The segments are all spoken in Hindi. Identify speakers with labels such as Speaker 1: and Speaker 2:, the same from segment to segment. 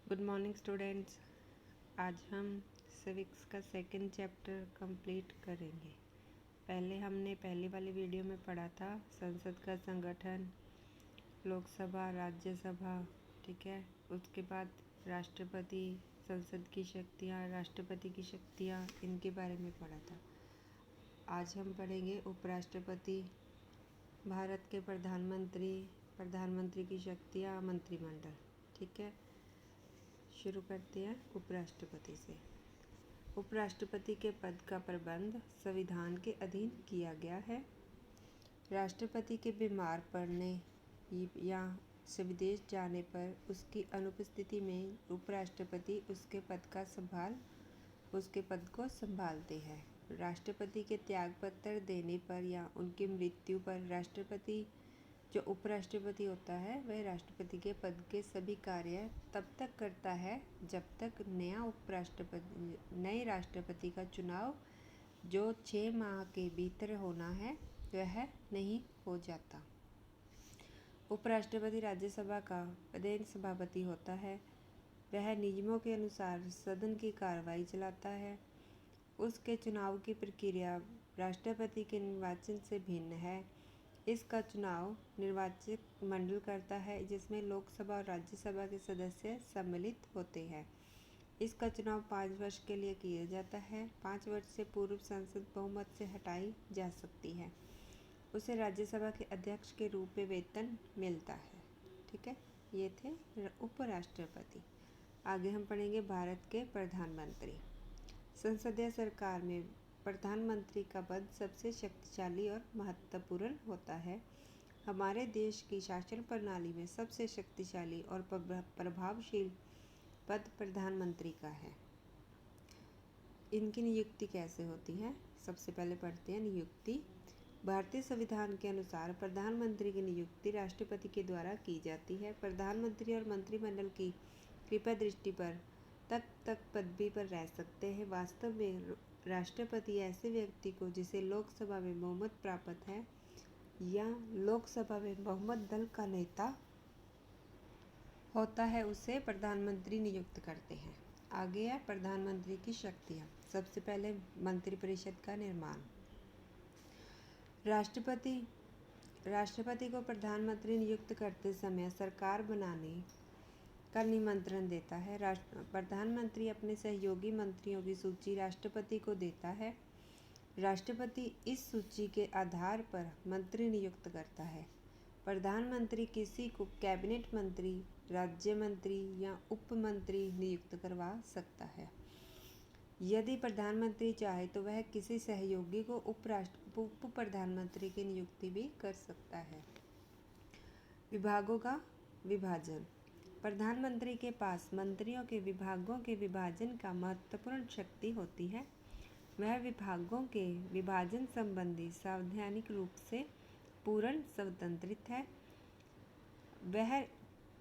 Speaker 1: Good morning students. आज हम सिविक्स का सेकंड चैप्टर कंप्लीट करेंगे। पहले हमने पहली वाली वीडियो में पढ़ा था संसद का संगठन, लोकसभा, राज्यसभा, ठीक है। उसके बाद राष्ट्रपति, संसद की शक्तियाँ, राष्ट्रपति की शक्तियाँ, इनके बारे में पढ़ा था। आज हम पढ़ेंगे उपराष्ट्रपति, भारत के प्रधानमंत्री, प्रधानमंत्री की शक्तियाँ, मंत्रिमंडल, ठीक है। शुरू करते हैं उपराष्ट्रपति से। उपराष्ट्रपति के पद का प्रबंध संविधान के अधीन किया गया है। राष्ट्रपति के बीमार पड़ने या से विदेश जाने पर उसकी अनुपस्थिति में उपराष्ट्रपति उसके पद को संभालते हैं। राष्ट्रपति के त्यागपत्र देने पर या उनकी मृत्यु पर राष्ट्रपति जो उपराष्ट्रपति होता है वह राष्ट्रपति के पद के सभी कार्य तब तक करता है जब तक नए राष्ट्रपति का चुनाव जो 6 माह के भीतर होना है वह नहीं हो जाता। उपराष्ट्रपति राज्यसभा का प्रधान सभापति होता है। वह नियमों के अनुसार सदन की कार्रवाई चलाता है। उसके चुनाव की प्रक्रिया राष्ट्रपति के निर्वाचन से भिन्न है। इसका चुनाव निर्वाचक मंडल करता है जिसमें लोकसभा और राज्यसभा के सदस्य सम्मिलित होते हैं। इसका चुनाव 5 वर्ष के लिए किया जाता है। 5 वर्ष से पूर्व संसद बहुमत से हटाई जा सकती है। उसे राज्यसभा के अध्यक्ष के रूप में वेतन मिलता है, ठीक है। ये थे उपराष्ट्रपति। आगे हम पढ़ेंगे भारत के प्रधानमंत्री। संसदीय सरकार में प्रधानमंत्री का पद सबसे शक्तिशाली और महत्वपूर्ण होता है। हमारे देश की शासन प्रणाली में सबसे शक्तिशाली और प्रभावशील पद प्रधानमंत्री का है। इनकी नियुक्ति कैसे होती है? सबसे पहले पढ़ते हैं नियुक्ति। भारतीय संविधान के अनुसार प्रधानमंत्री की नियुक्ति राष्ट्रपति के द्वारा की जाती है। प्रधानमंत्री और मंत्रिमंडल की कृपा दृष्टि पर तक पदवी पर रह सकते हैं। वास्तव में राष्ट्रपति ऐसे व्यक्ति को जिसे लोकसभा में बहुमत प्राप्त है या लोकसभा में बहुमत दल का नेता होता है उसे प्रधानमंत्री नियुक्त करते हैं। आगे है प्रधानमंत्री की शक्तियाँ। सबसे पहले मंत्रिपरिषद का निर्माण। राष्ट्रपति को प्रधानमंत्री नियुक्त करते समय सरकार बनाने का निमंत्रण देता है। प्रधानमंत्री अपने सहयोगी मंत्रियों की सूची राष्ट्रपति को देता है। राष्ट्रपति इस सूची के आधार पर मंत्री नियुक्त करता है। प्रधानमंत्री किसी को कैबिनेट मंत्री, राज्य मंत्री या उप मंत्री नियुक्त करवा सकता है। यदि प्रधानमंत्री चाहे तो वह किसी सहयोगी को उप प्रधानमंत्री की नियुक्ति भी कर सकता है। विभागों का विभाजन। प्रधानमंत्री के पास मंत्रियों के विभागों के विभाजन का महत्वपूर्ण शक्ति होती है। वह विभागों के विभाजन संबंधी संवैधानिक रूप से पूर्ण स्वतंत्रित है। वह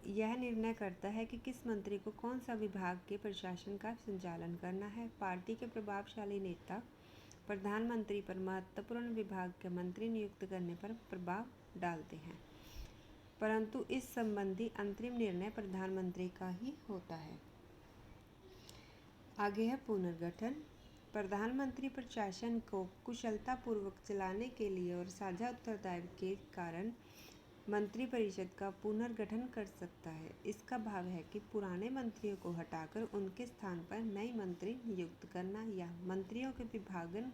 Speaker 1: यह निर्णय करता है कि किस मंत्री को कौन सा विभाग के प्रशासन का संचालन करना है। पार्टी के प्रभावशाली नेता प्रधानमंत्री पर महत्वपूर्ण विभाग के मंत्री नियुक्त करने पर प्रभाव डालते हैं, परंतु इस संबंधी अंतरिम निर्णय प्रधानमंत्री का ही होता है। आगे है पुनर्गठन। प्रधानमंत्री प्रशासन को कुशलतापूर्वक चलाने के लिए और साझा उत्तरदायित्व के कारण मंत्रिपरिषद का पुनर्गठन कर सकता है। इसका भाव है कि पुराने मंत्रियों को हटाकर उनके स्थान पर नए मंत्री नियुक्त करना या मंत्रियों के विभागन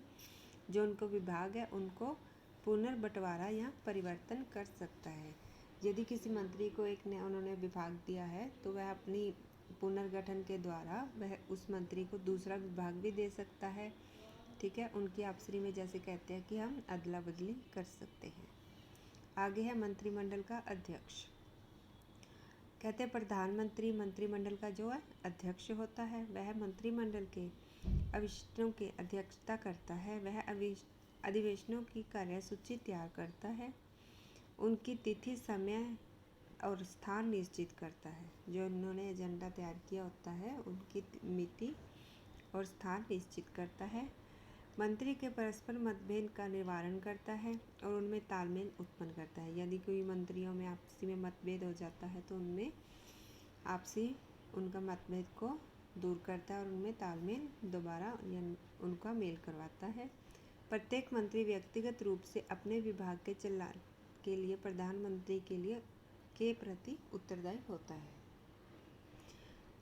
Speaker 1: जो उनको विभाग है उनको पुनर्बंटवारा या परिवर्तन कर सकता है। यदि किसी मंत्री को उन्होंने विभाग दिया है तो वह अपनी पुनर्गठन के द्वारा वह उस मंत्री को दूसरा विभाग भी दे सकता है, ठीक है। उनकी आपसी में जैसे कहते हैं कि हम अदला बदली कर सकते हैं। आगे है मंत्रिमंडल का अध्यक्ष। कहते हैं प्रधानमंत्री मंत्रिमंडल का जो है अध्यक्ष होता है। वह मंत्रिमंडल के अधिवेशनों की अध्यक्षता करता है। वह अधिवेशनों की कार्यसूची तैयार करता है, उनकी तिथि, समय और स्थान निश्चित करता है। जो उन्होंने एजेंडा तैयार किया होता है उनकी मिति और स्थान निश्चित करता है। मंत्री के परस्पर मतभेद का निवारण करता है और उनमें तालमेल उत्पन्न करता है। यदि कोई मंत्रियों में आपसी में मतभेद हो जाता है तो उनमें आपसी उनका मतभेद को दूर करता है और उनमें तालमेल दोबारा उनका मेल करवाता है। प्रत्येक मंत्री व्यक्तिगत रूप से अपने विभाग के लिए प्रधानमंत्री के प्रति उत्तरदायी होता है।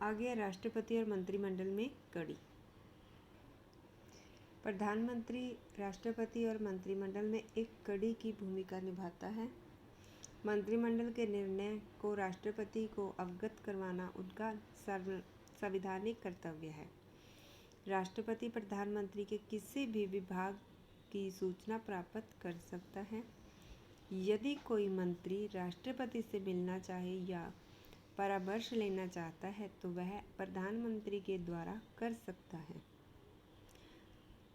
Speaker 1: आगे राष्ट्रपति और मंत्रिमंडल में कड़ी। प्रधानमंत्री राष्ट्रपति और मंत्रिमंडल में एक कड़ी की भूमिका निभाता है। मंत्रिमंडल के निर्णय को राष्ट्रपति को अवगत करवाना उनका संवैधानिक कर्तव्य है। राष्ट्रपति प्रधानमंत्री के किसी भी विभाग की सूचना प्राप्त कर सकता है। यदि कोई मंत्री राष्ट्रपति से मिलना चाहे या परामर्श लेना चाहता है तो वह प्रधानमंत्री के द्वारा कर सकता है।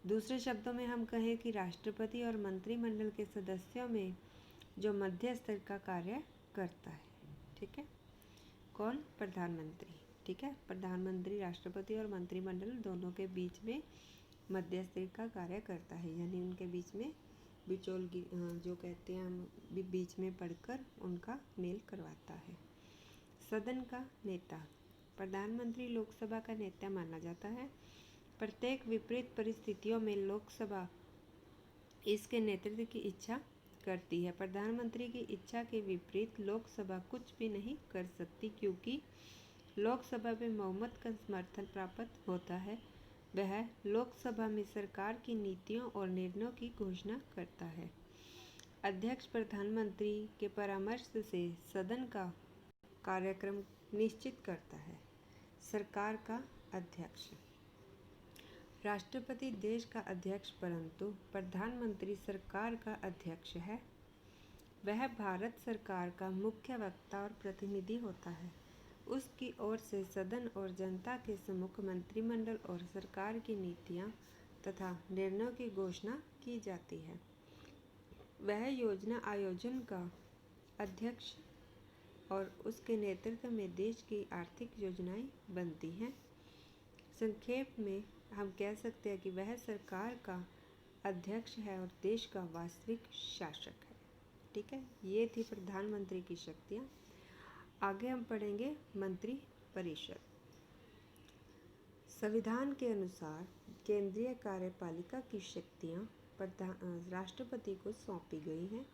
Speaker 1: दूसरे शब्दों में हम कहें कि राष्ट्रपति और मंत्रिमंडल के सदस्यों में जो मध्यस्थ का कार्य करता है, ठीक है, कौन? प्रधानमंत्री, ठीक है। प्रधानमंत्री राष्ट्रपति और मंत्रिमंडल दोनों के बीच में मध्यस्थ का कार्य करता है, यानी उनके बीच में बिचौलगी जो कहते हैं हम बीच में पढ़कर उनका मेल करवाता है। सदन का नेता। प्रधानमंत्री लोकसभा का नेता माना जाता है। प्रत्येक विपरीत परिस्थितियों में लोकसभा इसके नेतृत्व की इच्छा करती है। प्रधानमंत्री की इच्छा के विपरीत लोकसभा कुछ भी नहीं कर सकती, क्योंकि लोकसभा में बहुमत का समर्थन प्राप्त होता है। वह लोकसभा में सरकार की नीतियों और निर्णयों की घोषणा करता है। अध्यक्ष प्रधानमंत्री के परामर्श से सदन का कार्यक्रम निश्चित करता है। सरकार का अध्यक्ष। राष्ट्रपति देश का अध्यक्ष, परंतु प्रधानमंत्री सरकार का अध्यक्ष है। वह भारत सरकार का मुख्य वक्ता और प्रतिनिधि होता है। उसकी ओर से सदन और जनता के सम्मुख मंत्रिमंडल और सरकार की नीतियाँ तथा निर्णयों की घोषणा की जाती है। वह योजना आयोजन का अध्यक्ष और उसके नेतृत्व में देश की आर्थिक योजनाएं बनती हैं। संक्षेप में हम कह सकते हैं कि वह सरकार का अध्यक्ष है और देश का वास्तविक शासक है, ठीक है। ये थी प्रधानमंत्री की शक्तियाँ। आगे हम पढ़ेंगे मंत्री परिषद। संविधान के अनुसार केंद्रीय कार्यपालिका की शक्तियाँ राष्ट्रपति को सौंपी गई हैं।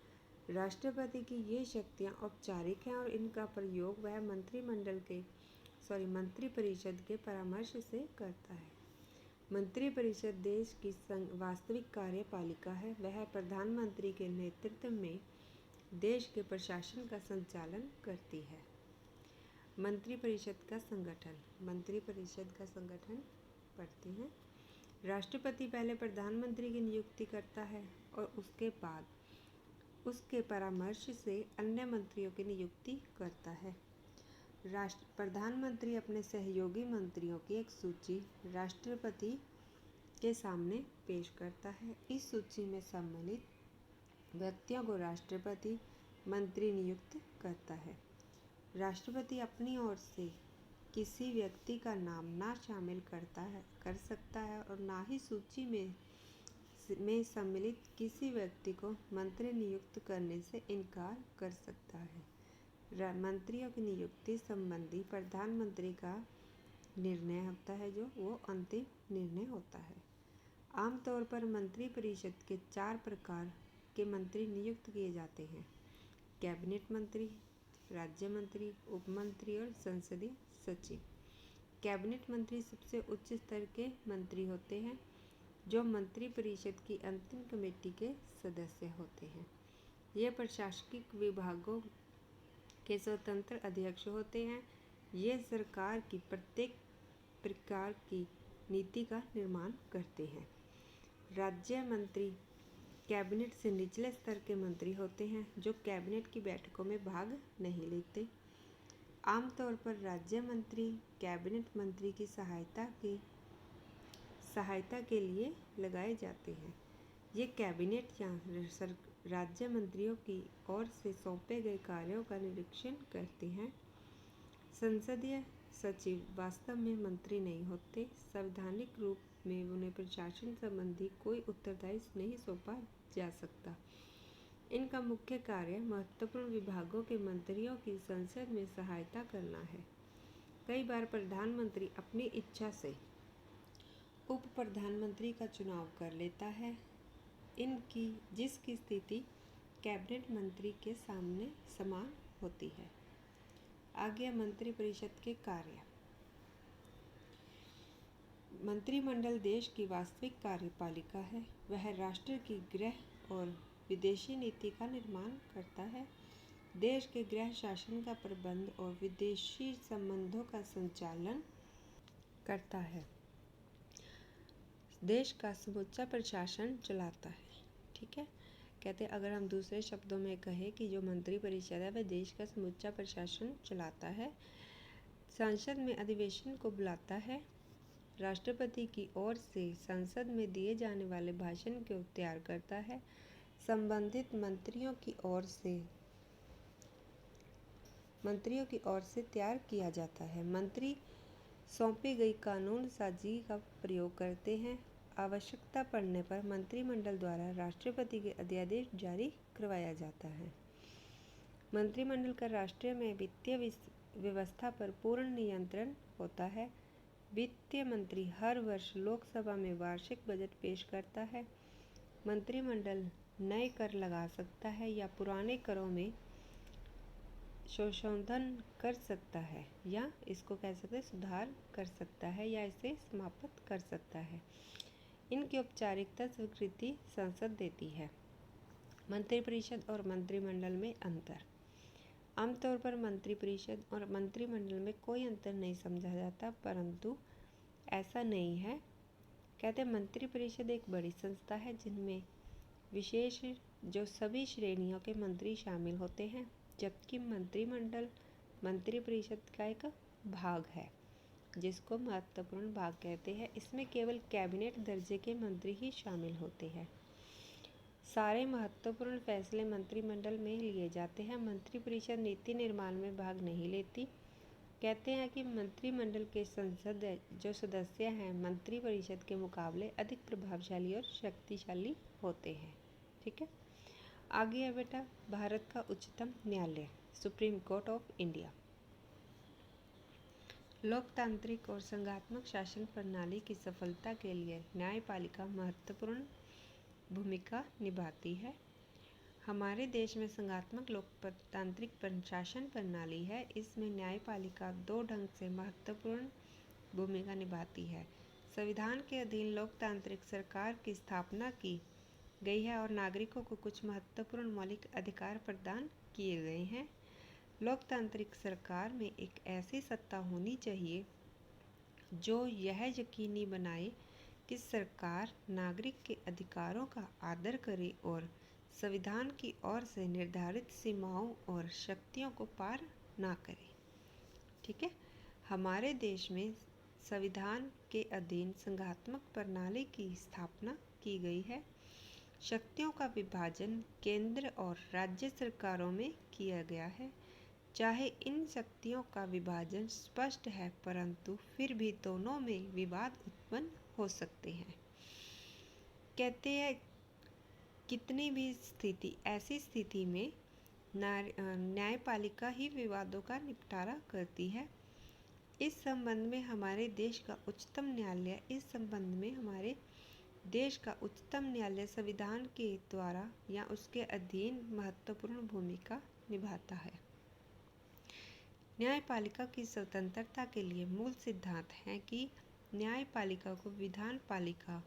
Speaker 1: राष्ट्रपति की ये शक्तियाँ औपचारिक हैं और इनका प्रयोग वह मंत्री परिषद के परामर्श से करता है। मंत्री परिषद देश की वास्तविक कार्यपालिका है। वह प्रधानमंत्री के नेतृत्व में देश के प्रशासन का संचालन करती है। मंत्री परिषद का संगठन। मंत्री परिषद का संगठन पढ़ते हैं। राष्ट्रपति पहले प्रधानमंत्री की नियुक्ति करता है और उसके बाद उसके परामर्श से अन्य मंत्रियों की नियुक्ति करता है। प्रधानमंत्री अपने सहयोगी मंत्रियों की एक सूची राष्ट्रपति के सामने पेश करता है। इस सूची में सम्मिलित व्यक्तियों को राष्ट्रपति मंत्री नियुक्त करता है। राष्ट्रपति अपनी ओर से किसी व्यक्ति का नाम ना शामिल कर सकता है और ना ही सूची में सम्मिलित किसी व्यक्ति को मंत्री नियुक्त करने से इनकार कर सकता है। मंत्रियों की नियुक्ति संबंधी प्रधानमंत्री का निर्णय होता है, जो वो अंतिम निर्णय होता है। आमतौर पर मंत्री परिषद के 4 प्रकार के मंत्री नियुक्त किए जाते हैं: कैबिनेट मंत्री, राज्य मंत्री, उप मंत्री और संसदीय सचिव। कैबिनेट मंत्री सबसे उच्च स्तर के मंत्री होते हैं, जो मंत्री परिषद की अंतिम कमेटी के सदस्य होते हैं। ये प्रशासनिक विभागों के स्वतंत्र अध्यक्ष होते हैं। ये सरकार की प्रत्येक प्रकार की नीति का निर्माण करते हैं। राज्य मंत्री कैबिनेट से निचले स्तर के मंत्री होते हैं, जो कैबिनेट की बैठकों में भाग नहीं लेते। आमतौर पर राज्य मंत्री कैबिनेट मंत्री की सहायता के लिए लगाए जाते हैं। ये कैबिनेट या राज्य मंत्रियों की ओर से सौंपे गए कार्यों का निरीक्षण करते हैं। संसदीय सचिव वास्तव में मंत्री नहीं होते। संवैधानिक रूप में उन्हें प्रशासन संबंधी कोई उत्तरदायित्व नहीं सौंपा जा सकता। इनका मुख्य कार्य महत्वपूर्ण विभागों के मंत्रियों की संसद में सहायता करना है। कई बार प्रधानमंत्री अपनी इच्छा से उप प्रधानमंत्री का चुनाव कर लेता है, जिसकी स्थिति कैबिनेट मंत्री के सामने समान होती है। आगे मंत्रिपरिषद के कार्य। मंत्रिमंडल देश की वास्तविक कार्यपालिका है। वह राष्ट्र की गृह और विदेशी नीति का निर्माण करता है, देश के गृह शासन का प्रबंध और विदेशी संबंधों का संचालन करता है, देश का समूचा प्रशासन चलाता है। ठीक है, कहते हैं अगर हम दूसरे शब्दों में कहें कि जो मंत्रिपरिषद है वह देश का समूचा प्रशासन चलाता है, संसद में अधिवेशन को बुलाता है, राष्ट्रपति की ओर से संसद में दिए जाने वाले भाषण को तैयार करता है, संबंधित मंत्रियों की ओर से तैयार किया जाता है। मंत्री सौंपी गई कानून साजी का प्रयोग करते हैं। आवश्यकता पड़ने पर मंत्रिमंडल द्वारा राष्ट्रपति के अध्यादेश जारी करवाया जाता है। मंत्रिमंडल का राष्ट्र में वित्तीय व्यवस्था पर पूर्ण नियंत्रण होता है। वित्त मंत्री हर वर्ष लोकसभा में वार्षिक बजट पेश करता है। मंत्रिमंडल नए कर लगा सकता है या पुराने करों में संशोधन कर सकता है, या इसको कह सकते हैं सुधार कर सकता है, या इसे समाप्त कर सकता है। इनकी औपचारिकता स्वीकृति संसद देती है। मंत्रिपरिषद और मंत्रिमंडल में अंतर। आमतौर पर मंत्रिपरिषद और मंत्रिमंडल में कोई अंतर नहीं समझा जाता, परंतु ऐसा नहीं है। कहते हैं मंत्रिपरिषद एक बड़ी संस्था है जिनमें विशेष जो सभी श्रेणियों के मंत्री शामिल होते हैं, जबकि मंत्रिमंडल मंत्रिपरिषद का एक भाग है जिसको महत्वपूर्ण भाग कहते हैं। इसमें केवल कैबिनेट दर्जे के मंत्री ही शामिल होते हैं। सारे महत्वपूर्ण फैसले मंत्रिमंडल में लिए जाते हैं। मंत्रिपरिषद नीति निर्माण में भाग नहीं लेती। कहते हैं कि मंत्रिमंडल के संसद जो सदस्य हैं मंत्रिपरिषद के मुकाबले अधिक प्रभावशाली और शक्तिशाली होते हैं। ठीक है, आगे है बेटा भारत का उच्चतम न्यायालय सुप्रीम कोर्ट ऑफ इंडिया। लोकतांत्रिक और संघात्मक शासन प्रणाली की सफलता के लिए न्यायपालिका महत्वपूर्ण भूमिका निभाती है। हमारे देश में संघात्मक लोकतांत्रिक प्रशासन प्रणाली है। इसमें न्यायपालिका दो ढंग से महत्वपूर्ण भूमिका निभाती है। संविधान के अधीन लोकतांत्रिक सरकार की स्थापना की गई है और नागरिकों को कुछ महत्वपूर्ण मौलिक अधिकार प्रदान किए गए हैं। लोकतांत्रिक सरकार में एक ऐसी सत्ता होनी चाहिए जो यह यकीनी बनाए कि सरकार नागरिक के अधिकारों का आदर करे और संविधान की ओर से निर्धारित सीमाओं और शक्तियों को पार ना करे। ठीक है, हमारे देश में संविधान के अधीन संघात्मक प्रणाली की स्थापना की गई है। शक्तियों का विभाजन केंद्र और राज्य सरकारों में किया गया है। चाहे इन शक्तियों का विभाजन स्पष्ट है, परंतु फिर भी दोनों में विवाद उत्पन्न हो सकते हैं। कहते हैं कितनी भी ऐसी स्थिति में न्यायपालिका ही विवादों का निपटारा करती है। इस संबंध में हमारे देश का उच्चतम न्यायालय संविधान के द्वारा या उसके अधीन महत्वपूर्ण भूमिका निभाता है। न्यायपालिका की स्वतंत्रता के लिए मूल सिद्धांत है कि न्यायपालिका को विधान पालिका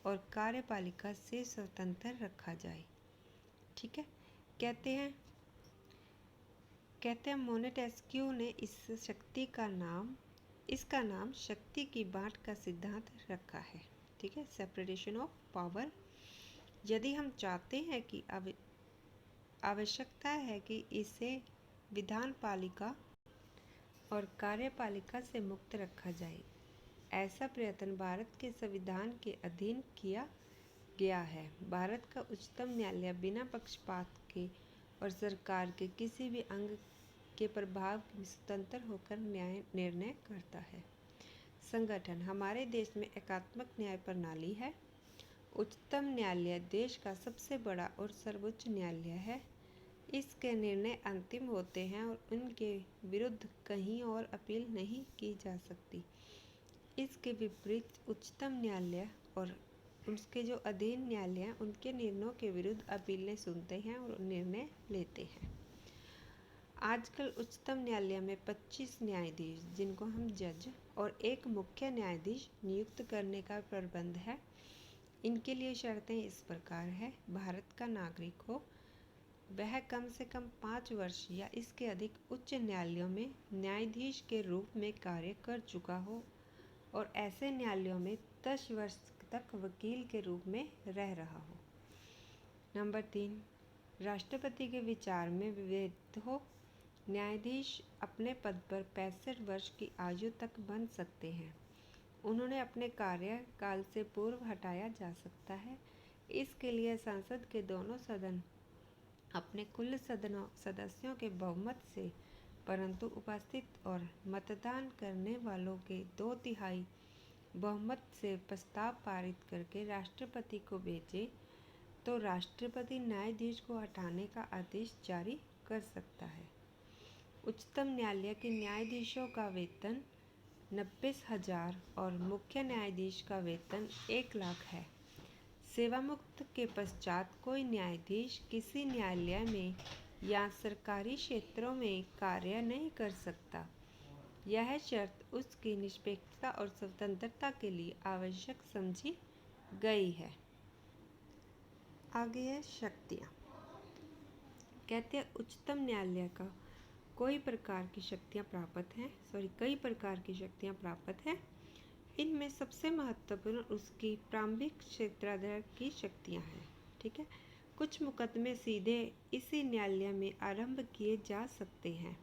Speaker 1: और कार्यपालिका से स्वतंत्र रखा जाए। ठीक है, कहते हैं मोंटेस्क्यू ने इसका नाम शक्ति की बांट का सिद्धांत रखा है। ठीक है, सेपरेशन ऑफ पावर। यदि हम चाहते हैं कि आवश्यकता है कि इसे विधान पालिका और कार्यपालिका से मुक्त रखा जाए, ऐसा प्रयत्न भारत के संविधान के अधीन किया गया है। भारत का उच्चतम न्यायालय बिना पक्षपात के और सरकार के किसी भी अंग के प्रभाव में स्वतंत्र होकर निर्णय करता है। संगठन। हमारे देश में एकात्मक न्याय प्रणाली है। उच्चतम न्यायालय देश का सबसे बड़ा और सर्वोच्च न्यायालय है। इसके निर्णय अंतिम होते हैं और उनके विरुद्ध कहीं और अपील नहीं की जा सकती। इसके विपरीत उच्चतम न्यायालय और उसके जो अधीन न्यायालय हैं उनके निर्णयों के विरुद्ध अपीलें सुनते हैं और निर्णय लेते हैं। आजकल उच्चतम न्यायालय में 25 न्यायाधीश, जिनको हम जज, और एक मुख्य न्यायाधीश नियुक्त करने का प्रबंध है। इनके लिए शर्तें इस प्रकार है: भारत का नागरिक हो, वह कम से कम 5 वर्ष या इसके अधिक उच्च न्यायालयों में न्यायाधीश के रूप में कार्य कर चुका हो और ऐसे न्यायालयों में 10 वर्ष तक वकील के रूप में रह रहा हो। नंबर 3, राष्ट्रपति के विचार में विभेद हो। न्यायाधीश अपने पद पर 65 वर्ष की आयु तक बन सकते हैं। उन्होंने अपने कार्यकाल से पूर्व हटाया जा सकता है। इसके लिए संसद के दोनों सदन अपने कुल सदस्यों के बहुमत से, परंतु उपस्थित और मतदान करने वालों के 2/3 बहुमत से प्रस्ताव पारित करके राष्ट्रपति को भेजे तो राष्ट्रपति न्यायाधीश को हटाने का आदेश जारी कर सकता है। उच्चतम न्यायालय के न्यायाधीशों का वेतन 90,000 और मुख्य न्यायाधीश का वेतन 1 लाख है। सेवामुक्त के पश्चात कोई न्यायाधीश किसी न्यायालय में या सरकारी क्षेत्रों में कार्य नहीं कर सकता। यह शर्त उसकी निष्पक्षता और स्वतंत्रता के लिए आवश्यक समझी गई है। आगे है शक्तियाँ। कहते हैं उच्चतम न्यायालय का कई प्रकार की शक्तियाँ प्राप्त हैं। इनमें सबसे महत्वपूर्ण उसकी प्रारंभिक क्षेत्राधिकार की शक्तियाँ हैं। ठीक है, कुछ मुकदमे सीधे इसी न्यायालय में आरंभ किए जा सकते हैं।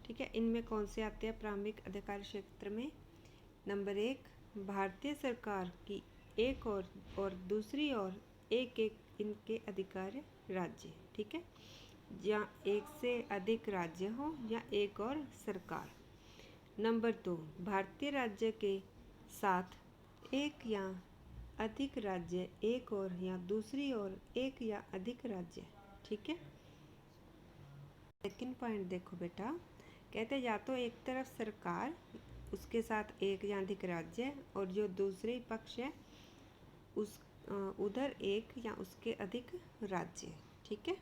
Speaker 1: ठीक है, इनमें कौन से आते हैं प्रारंभिक अधिकार क्षेत्र में? नंबर 1, भारतीय सरकार की एक और दूसरी ओर एक इनके अधिकार राज्य। ठीक है, या एक से अधिक राज्य हो या एक और सरकार। नंबर 2, भारतीय राज्य के साथ एक या अधिक राज्य, एक और या दूसरी ओर एक या अधिक राज्य। ठीक है, सेकंड पॉइंट देखो बेटा, कहते हैं या तो एक तरफ सरकार, उसके साथ एक या अधिक राज्य, और जो दूसरे पक्ष है उस उधर एक या उसके अधिक राज्य। ठीक है,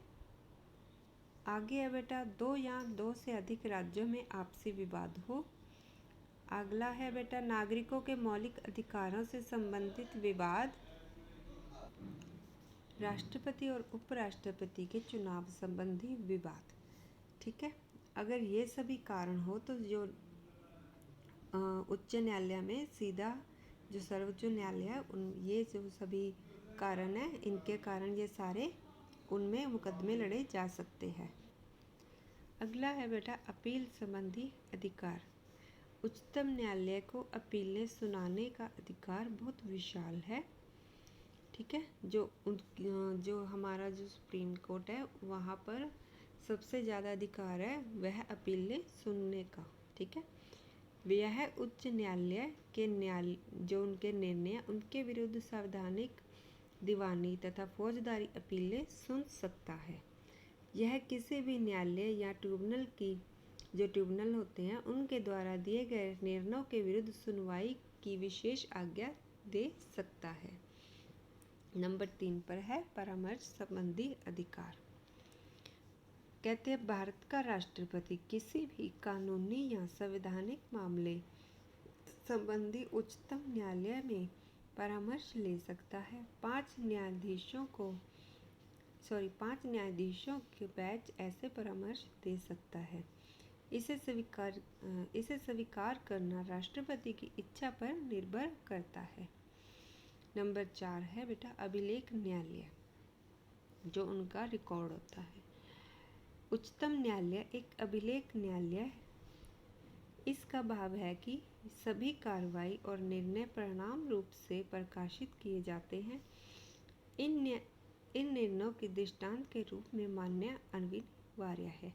Speaker 1: आगे है बेटा 2 या 2 से अधिक राज्यों में आपसी विवाद हो। अगला है बेटा नागरिकों के मौलिक अधिकारों से संबंधित विवाद, राष्ट्रपति और उपराष्ट्रपति के चुनाव संबंधी विवाद। ठीक है, अगर ये सभी कारण हो तो जो उच्च न्यायालय में सीधा जो सर्वोच्च न्यायालय है ये जो सभी कारण है, इनके कारण ये सारे उनमें मुकदमे लड़े जा सकते हैं। अगला है बेटा अपील संबंधी अधिकार। उच्चतम न्यायालय को अपीलें सुनाने का अधिकार बहुत विशाल है। ठीक है, जो हमारा जो सुप्रीम कोर्ट है वहाँ पर सबसे ज़्यादा अधिकार है वह अपीलें सुनने का। ठीक है, यह उच्च न्यायालय के जो उनके निर्णय उनके विरुद्ध संवैधानिक, दीवानी तथा फौजदारी अपीलें सुन सकता है। यह किसी भी न्यायालय या ट्रिब्यूनल की जो ट्रिब्यूनल होते हैं उनके द्वारा दिए गए निर्णयों के विरुद्ध सुनवाई की विशेष आज्ञा दे सकता है। नंबर 3 पर है परामर्श संबंधी अधिकार। कहते हैं भारत का राष्ट्रपति किसी भी कानूनी या संवैधानिक मामले संबंधी उच्चतम न्यायालय में परामर्श ले सकता है। 5 न्यायाधीशों के बेंच ऐसे परामर्श दे सकता है। इसे स्वीकार करना राष्ट्रपति की इच्छा पर निर्भर करता है। नंबर 4 है बेटा अभिलेख न्यायालय, जो उनका रिकॉर्ड होता है। उच्चतम न्यायालय एक अभिलेख न्यायालय है। इसका भाव है कि सभी कार्रवाई और निर्णय परिणाम रूप से प्रकाशित किए जाते हैं। इन निर्णयों के दृष्टांत के रूप में मानना अनिवार्य है।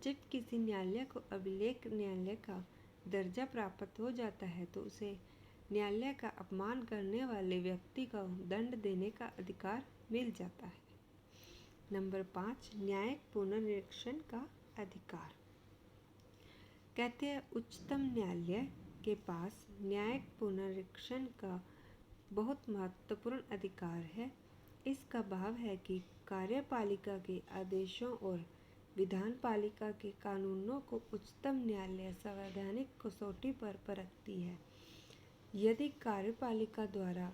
Speaker 1: जब किसी न्यायालय को अभिलेख न्यायालय का दर्जा प्राप्त हो जाता है तो उसे न्यायालय का अपमान करने वाले व्यक्ति को दंड देने का अधिकार मिल जाता है। नंबर 5, न्यायिक पुनर्निरीक्षण का अधिकार। कहते हैं उच्चतम न्यायालय के पास न्यायिक पुनरीक्षण का बहुत महत्वपूर्ण अधिकार है। इसका भाव है कि कार्यपालिका के आदेशों और विधान पालिका के कानूनों को उच्चतम न्यायालय संवैधानिक कसौटी पर परखती है। यदि कार्यपालिका द्वारा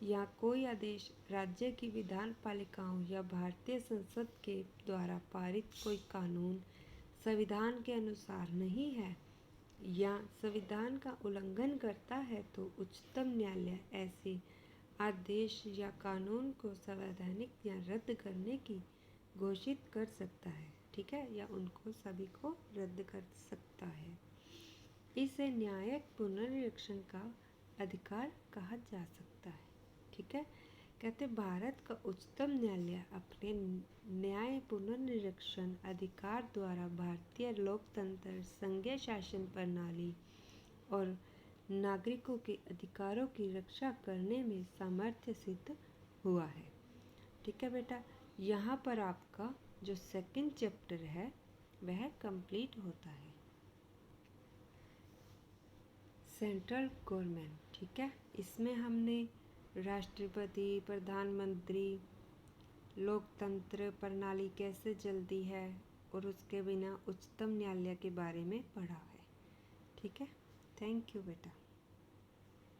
Speaker 1: या कोई आदेश राज्य की विधान पालिकाओं या भारतीय संसद के द्वारा पारित कोई कानून संविधान के अनुसार नहीं है या संविधान का उल्लंघन करता है तो उच्चतम न्यायालय ऐसे आदेश या कानून को संवैधानिक या रद्द करने की घोषित कर सकता है। ठीक है, या उनको सभी को रद्द कर सकता है। इसे न्यायिक पुनर्निरीक्षण का अधिकार कहा जा सकता है। ठीक है, कहते भारत का उच्चतम न्यायालय अपने न्याय पुनर्निरीक्षण अधिकार द्वारा भारतीय लोकतंत्र, संघीय शासन प्रणाली और नागरिकों के अधिकारों की रक्षा करने में सामर्थ्य सिद्ध हुआ है। ठीक है बेटा, यहाँ पर आपका जो सेकंड चैप्टर है वह कंप्लीट होता है। सेंट्रल गवर्नमेंट, ठीक है, इसमें हमने राष्ट्रपति, प्रधानमंत्री, लोकतंत्र प्रणाली कैसे चलती है और उसके बिना उच्चतम न्यायालय के बारे में पढ़ा है। ठीक है, थैंक यू बेटा।